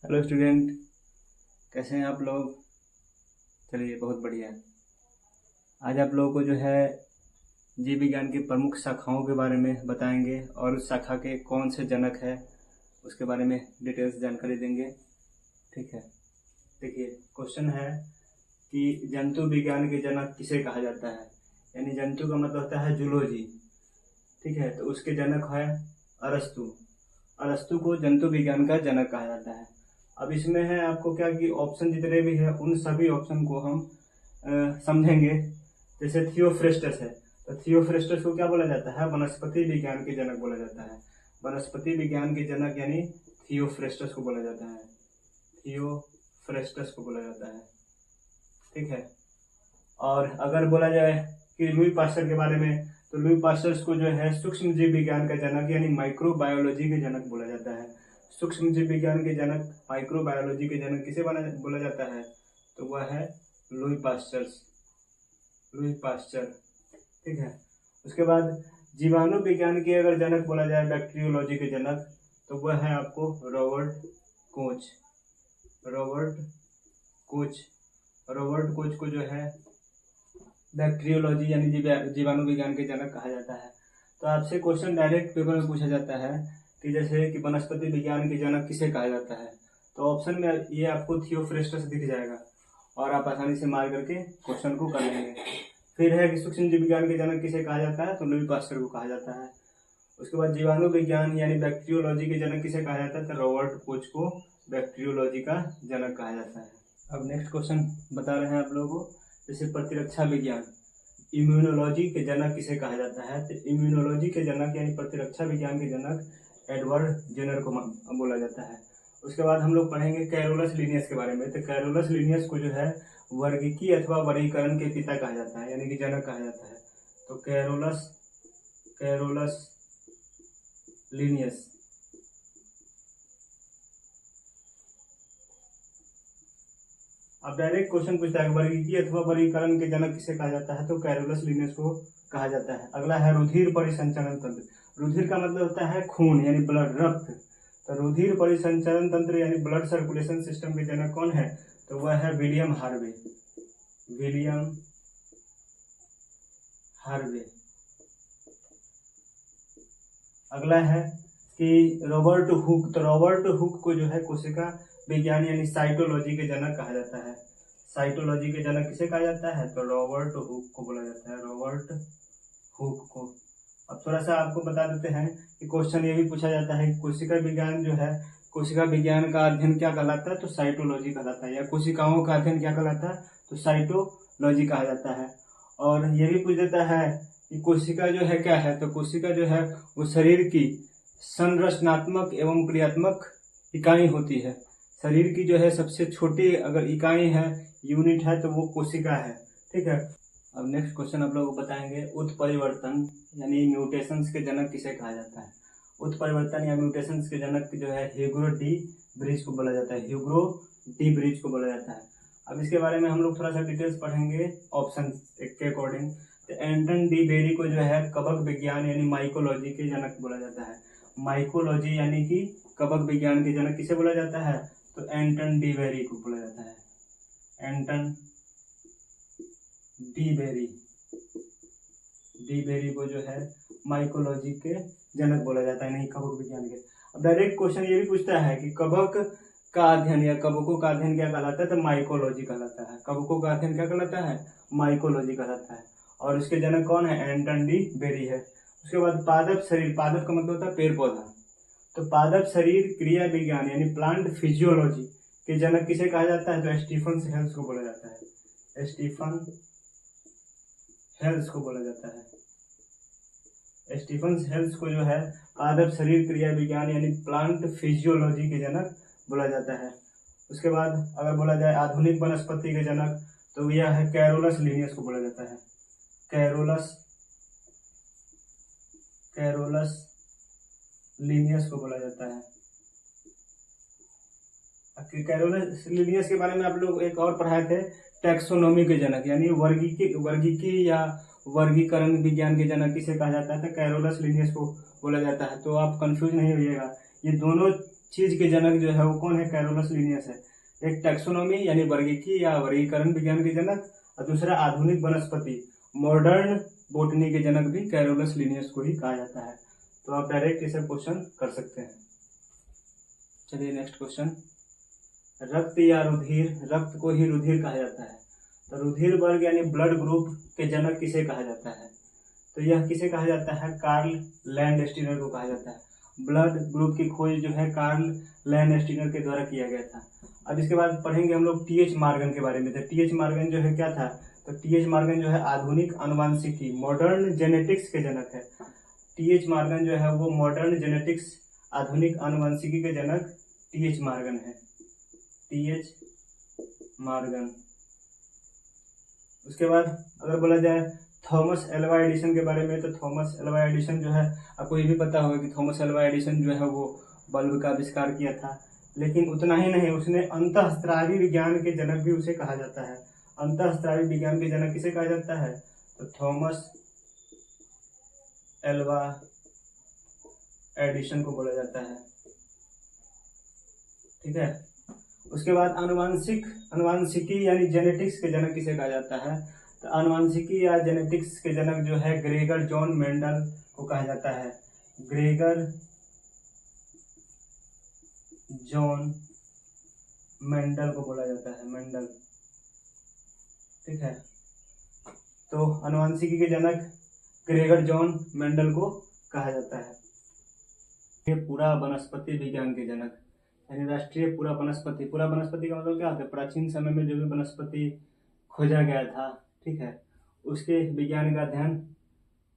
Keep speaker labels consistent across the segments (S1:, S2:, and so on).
S1: Hello student, कैसे हैं आप लोग। चलिए, बहुत बढ़िया। आज आप लोगों को जो है जीव विज्ञान की प्रमुख शाखाओं के बारे में बताएंगे और उस शाखा के कौन से जनक है उसके बारे में डिटेल्स जानकारी देंगे। ठीक है, देखिए क्वेश्चन है कि जंतु विज्ञान के जनक किसे कहा जाता है। यानी जंतु का मतलब होता है जूलॉजी। ठीक है, तो उसके जनक है अरस्तु। अरस्तु को जंतु विज्ञान का जनक कहा जाता है। अब इसमें है आपको क्या कि ऑप्शन जितने भी है उन सभी ऑप्शन को हम समझेंगे। जैसे थियोफ्रेस्टस है, तो थियोफ्रेस्टस को क्या बोला जाता है, वनस्पति विज्ञान के जनक बोला जाता है। वनस्पति विज्ञान के जनक यानी थियोफ्रेस्टस को बोला जाता है। थियोफ्रेस्टस को बोला जाता है। ठीक है, और अगर बोला जाए कि लुई पास्चर के बारे में, तो लुई पास्चर को जो है सूक्ष्म जीव विज्ञान का जनक यानी माइक्रोबायोलॉजी के जनक बोला जाता है। सूक्ष्म जीव विज्ञान के जनक, माइक्रोबायोलॉजी के जनक किसे बोला जाता है, तो वह है लुई पास्चर। Louis Pasteur. ठीक है, उसके बाद जीवाणु विज्ञान के अगर जनक बोला जाए, बैक्टीरियोलॉजी के जनक, तो वह है आपको Robert Koch. Robert Koch. Robert Koch को जो है बैक्टीरियोलॉजी यानी जीवाणु विज्ञान के जनक कहा जाता है। तो आपसे क्वेश्चन डायरेक्ट पेपर में पूछा जाता है कि जैसे कि वनस्पति विज्ञान के जनक किसे कहा जाता है, तो ऑप्शन में ये आपको थियोफ्रेस्टस दिख जाएगा और आप आसानी से मार करके क्वेश्चन को कर लेंगे। फिर है कि सूक्ष्म जीव विज्ञान के जनक किसे कहा जाता है, तो लुई पास्चर को कहा जाता है। उसके बाद जीवाणु विज्ञान यानी बैक्टीरियोलॉजी के जनक किसे कहा जाता है, तो रॉबर्ट कोच को बैक्टीरियोलॉजी का जनक कहा जाता है। अब नेक्स्ट क्वेश्चन बता रहे हैं आप लोगों को। जैसे प्रतिरक्षा विज्ञान, इम्यूनोलॉजी के जनक किसे कहा जाता है, तो इम्यूनोलॉजी के जनक यानी प्रतिरक्षा विज्ञान के जनक एडवर्ड जेनर को बोला जाता है। उसके बाद हम लोग पढ़ेंगे कैरोलस लिनियस के बारे में। तो कैरोलस लिनियस को जो है वर्गीकी अथवा वर्गीकरण के पिता कहा जाता है यानी कि जनक कहा जाता है। तो कैरोलस लिनियस। अब डायरेक्ट क्वेश्चन पूछता है वर्गीकी अथवा वर्गीकरण के जनक किसे कहा जाता है, तो कैरोलस लिनियस को कहा जाता है। अगला है रुधिर परिसंचरण तंत्र। रुधिर का मतलब होता है खून यानी ब्लड, रक्त। तो रुधिर परिसंचरण तंत्र यानी ब्लड सर्कुलेशन सिस्टम के जनक कौन है, तो वह है विलियम हार्वे। William Harvey. अगला है कि रॉबर्ट हुक। तो रॉबर्ट हुक को जो है कोशिका विज्ञान यानी साइटोलॉजी के जनक कहा जाता है। साइटोलॉजी के जनक किसे कहा जाता है, तो रॉबर्ट हुक को बोला जाता है। रॉबर्ट हुक को। अब थोड़ा सा आपको बता देते हैं कि क्वेश्चन ये भी पूछा जाता है कि कोशिका विज्ञान जो है, कोशिका विज्ञान का अध्ययन क्या कहलाता है, तो साइटोलॉजी कहलाता है। या कोशिकाओं का अध्ययन क्या कहलाता है, तो साइटोलॉजी कहा जाता है। और ये भी पूछ देता है कि कोशिका जो है क्या है, तो कोशिका जो है वो शरीर की संरचनात्मक एवं क्रियात्मक इकाई होती है। शरीर की जो है सबसे छोटी अगर इकाई है, यूनिट है, तो वो कोशिका है। ठीक है, अब नेक्स्ट क्वेश्चन आप लोगों को बताएंगे उत्परिवर्तन यानी म्यूटेशंस के जनक किसे कहा जाता है। उत्परिवर्तन या म्यूटेशंस के जनक जो है ह्यूगो डी ब्रिज को बोला जाता है। ह्यूगो डी ब्रिज को बोला जाता है। अब इसके बारे में हम लोग थोड़ा सा डिटेल्स पढ़ेंगे ऑप्शन के अकॉर्डिंग। तो एंटन डी बेरी को जो है कवक विज्ञान यानी माइकोलॉजी के जनक बोला जाता है। माइकोलॉजी यानी कि कवक विज्ञान के जनक किसे बोला जाता है, तो एंटन डी बेरी को बोला जाता है। एंटन डी बेरी। डी बेरी को जो है माइकोलॉजी के जनक बोला जाता है, नहीं कवक विज्ञान के। अब डायरेक्ट क्वेश्चन ये भी पूछता है कि कवक का अध्ययन या कवकों का अध्ययन क्या कहलाता है, तो माइकोलॉजी कहलाता है। कवकों का अध्ययन क्या कहलाता है, माइकोलॉजी कहलाता है। और उसके जनक कौन है, एंटन डी बेरी है। उसके बाद पादप शरीर। पादप का मतलब होता है पेड़ पौधा। तो पादप शरीर क्रिया विज्ञान यानी प्लांट फिजियोलॉजी के जनक किसे कहा जाता है, तो स्टीफन हेल्स को बोला जाता है। स्टीफन हेल्स को बोला जाता है। स्टीफन हेल्स को जो है पादप शरीर क्रिया विज्ञान यानी प्लांट फिजियोलॉजी के जनक बोला जाता है। उसके बाद अगर बोला जाए आधुनिक वनस्पति के जनक, तो यह है कैरोलस लिनियस को बोला जाता है। कैरोलस लिनियस को बोला जाता है। कैरोलस लिनियस के बारे में आप लोग एक और पढ़ाए थे, टैक्सोनॉमी के जनक यानी वर्गीकी या वर्गीकरण विज्ञान के जनक किसे कहा जाता है, तो कैरोलस लिनियस को बोला जाता है। तो आप कंफ्यूज नहीं होइएगा, ये दोनों चीज के जनक जो है वो कौन है? कैरोलस लिनियस है। एक टैक्सोनॉमी यानी वर्गीकी या वर्गीकरण विज्ञान के जनक, और दूसरा आधुनिक वनस्पति मॉडर्न बोटनी के जनक भी कैरोलस लिनियस को ही कहा जाता है। तो आप डायरेक्ट इसे क्वेश्चन कर सकते हैं। चलिए नेक्स्ट क्वेश्चन, रक्त या रुधिर, रक्त को ही रुधिर कहा जाता है, तो रुधिर वर्ग यानी ब्लड ग्रुप के जनक किसे कहा जाता है? तो यह किसे कहा जाता है? कार्ल लैंडस्टीनर को कहा जाता है। ब्लड ग्रुप की खोज जो है कार्ल लैंडस्टीनर के द्वारा किया गया था। अब इसके बाद पढ़ेंगे हम लोग टीएच मॉर्गन के बारे में। तो टीएच मॉर्गन जो है क्या था? तो टीएच मॉर्गन जो है आधुनिक आनुवांशिकी मॉडर्न जेनेटिक्स के जनक है। टीएच मॉर्गन जो है वो मॉडर्न जेनेटिक्स आधुनिक आनुवंशिकी के जनक टीएच मॉर्गन है। TH Morgan. उसके बाद अगर बोला जाए थॉमस एल्वा एडिसन के बारे में, तो थॉमस एल्वा एडिसन जो है, आपको ये भी पता होगा कि थॉमस एल्वा एडिसन जो है वो बल्ब का आविष्कार किया था। लेकिन उतना ही नहीं, उसने अंतःस्रावी विज्ञान के जनक भी उसे कहा जाता है। अंतःस्रावी विज्ञान के जनक किसे कहा जाता है? तो थॉमस एल्वा एडिसन को बोला जाता है। ठीक है। उसके बाद आनुवांशिकी यानी जेनेटिक्स के जनक किसे कहा जाता है? तो आनुवांशिकी या जेनेटिक्स के जनक जो है ग्रेगर जॉन मेंडल को कहा जाता है। ग्रेगर जॉन मेंडल को बोला जाता है, मेंडल। ठीक है। तो आनुवांशिकी के जनक ग्रेगर जॉन मेंडल को कहा जाता है। ये पूरा वनस्पति विज्ञान के जनक यानी राष्ट्रीय पूरा वनस्पति का मतलब क्या होता है? प्राचीन समय में जो भी वनस्पति खोजा गया था, ठीक है, उसके विज्ञान का अध्ययन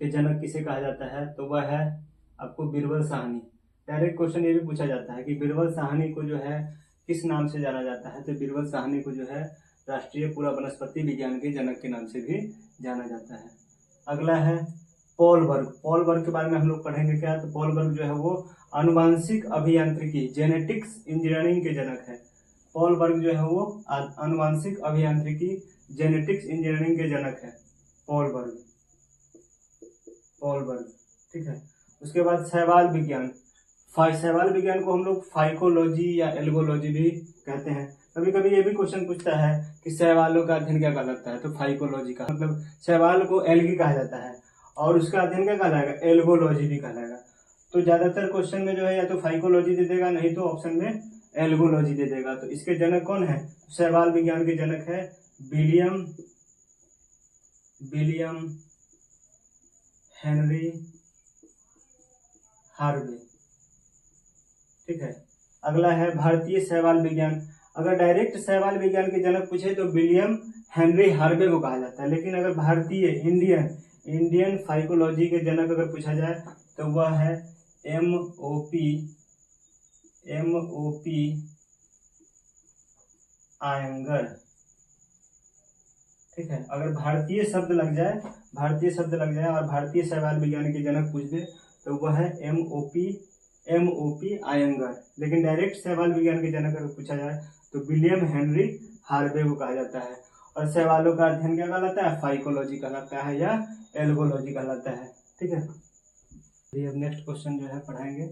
S1: के जनक किसे कहा जाता है? तो वह है आपको बीरबल साहनी। डायरेक्ट क्वेश्चन ये भी पूछा जाता है कि बीरबल साहनी को जो है किस नाम से जाना जाता है? तो बीरबल साहनी को जो है राष्ट्रीय पूरा वनस्पति विज्ञान के जनक के नाम से भी जाना जाता है। अगला है पॉल बर्ग। पॉल बर्ग के बारे में हम लोग पढ़ेंगे क्या? तो पॉल बर्ग जो है वो आनुवांशिक अभियांत्रिकी जेनेटिक्स इंजीनियरिंग के जनक है। पॉल बर्ग जो है वो आनुवांशिक अभियांत्रिकी जेनेटिक्स इंजीनियरिंग के जनक है। पॉल बर्ग। ठीक है। उसके बाद शैवाल विज्ञान। शैवाल विज्ञान को हम लोग फाइकोलॉजी या एल्गोलॉजी भी कहते हैं। कभी कभी ये भी क्वेश्चन पूछता है कि शैवालों का अध्ययन क्या कहलाता है? तो फाइकोलॉजी का मतलब शैवाल को एल्गी कहा जाता है, और उसका अध्ययन क्या कहलाएगा? एल्गोलॉजी भी कहलाएगा। तो ज्यादातर क्वेश्चन में जो है या तो फाइकोलॉजी दे देगा, नहीं तो ऑप्शन में एल्गोलॉजी दे देगा। तो इसके जनक कौन है? शैवाल विज्ञान के जनक है विलियम हेनरी हार्वे। ठीक है। अगला है भारतीय शैवाल विज्ञान। अगर डायरेक्ट शैवाल विज्ञान के जनक पूछे तो विलियम हेनरी हार्वे को कहा जाता है। लेकिन अगर भारतीय इंडियन फाइकोलॉजी के जनक अगर पूछा जाए तो वह है MOP आयंगर। ठीक है। अगर भारतीय शब्द लग जाए और भारतीय शैवाल विज्ञान के जनक पूछ दे तो वह है MOP आयंगर। लेकिन डायरेक्ट शैवाल विज्ञान के जनक अगर पूछा जाए तो विलियम हेनरी हार्वे को कहा जाता है। और शैवालों का अध्ययन क्या कहलाता है? फाइकोलॉजी कहलाता है या एल्गोलॉजी कहलाता है। ठीक है। अब नेक्स्ट क्वेश्चन जो है पढ़ाएंगे,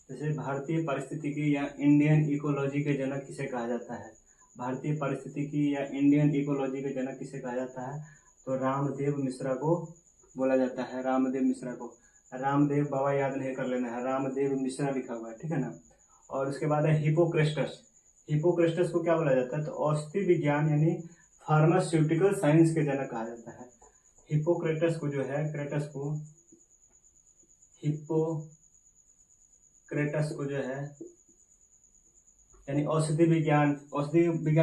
S1: जैसे भारतीय पारिस्थितिकी या इंडियन इकोलॉजी के जनक किसे कहा जाता है? भारतीय पारिस्थितिकी या इंडियन इकोलॉजी के जनक किसे कहा जाता है? तो रामदेव मिश्रा को बोला जाता है। रामदेव मिश्रा को। रामदेव बाबा याद नहीं कर लेना है, रामदेव मिश्रा लिखा हुआ है। ठीक है ना। और उसके बाद है हिपोक्रेटस को क्या बोला जाता है? तो औषधि विज्ञान यानी फार्मास्यूटिकल साइंस के जनक कहा जाता है। हिपोक्रेटस को जो है हिपोक्रेटस को जो है यानी औषधि विज्ञान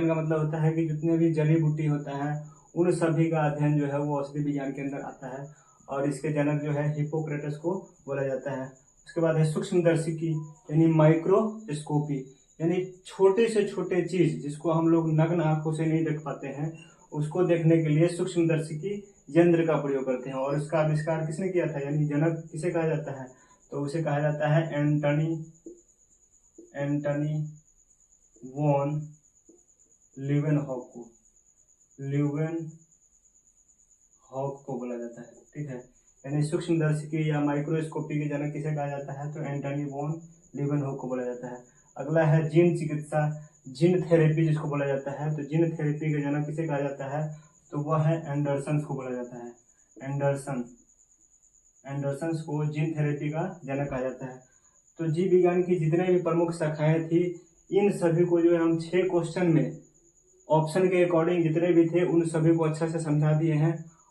S1: का मतलब होता है कि जितने भी जड़ी बूटी होता है उन सभी का अध्ययन जो है वो औषधि विज्ञान के अंदर आता है, और इसके जनक जो है हिपोक्रेटस को बोला जाता है। उसके बाद है सूक्ष्मदर्शिकी यानी माइक्रोस्कोपी, यानी छोटे से छोटे चीज जिसको हम लोग नग्न आंखों से नहीं देख पाते हैं, उसको देखने के लिए सूक्ष्मदर्शिकी यंत्र का प्रयोग करते हैं। और उसका आविष्कार किसने किया था, यानी जनक किसे कहा जाता है? तो उसे कहा जाता है एंटनी वॉन ल्यूवेनहॉक को बोला जाता है। ठीक है। यानी सूक्ष्मदर्शिकी या माइक्रोस्कोपी के जनक किसे कहा जाता है? तो एंटनी वॉन ल्यूवेनहॉक को बोला जाता है। अगला है जीन चिकित्सा, जीन थेरेपी जिसको बोला जाता है। तो जीन थेरेपी का जनक किसे कहा जाता है? तो वह है एंडरसन को बोला जाता है। एंडरसन को जीन थेरेपी का जनक कहा जाता है। तो जीव विज्ञान की जितने भी प्रमुख शाखाएं थी, इन सभी को जो है हम 6 क्वेश्चन में ऑप्शन के अकॉर्डिंग जितने भी थे उन सभी को अच्छा से समझा दिए हैं।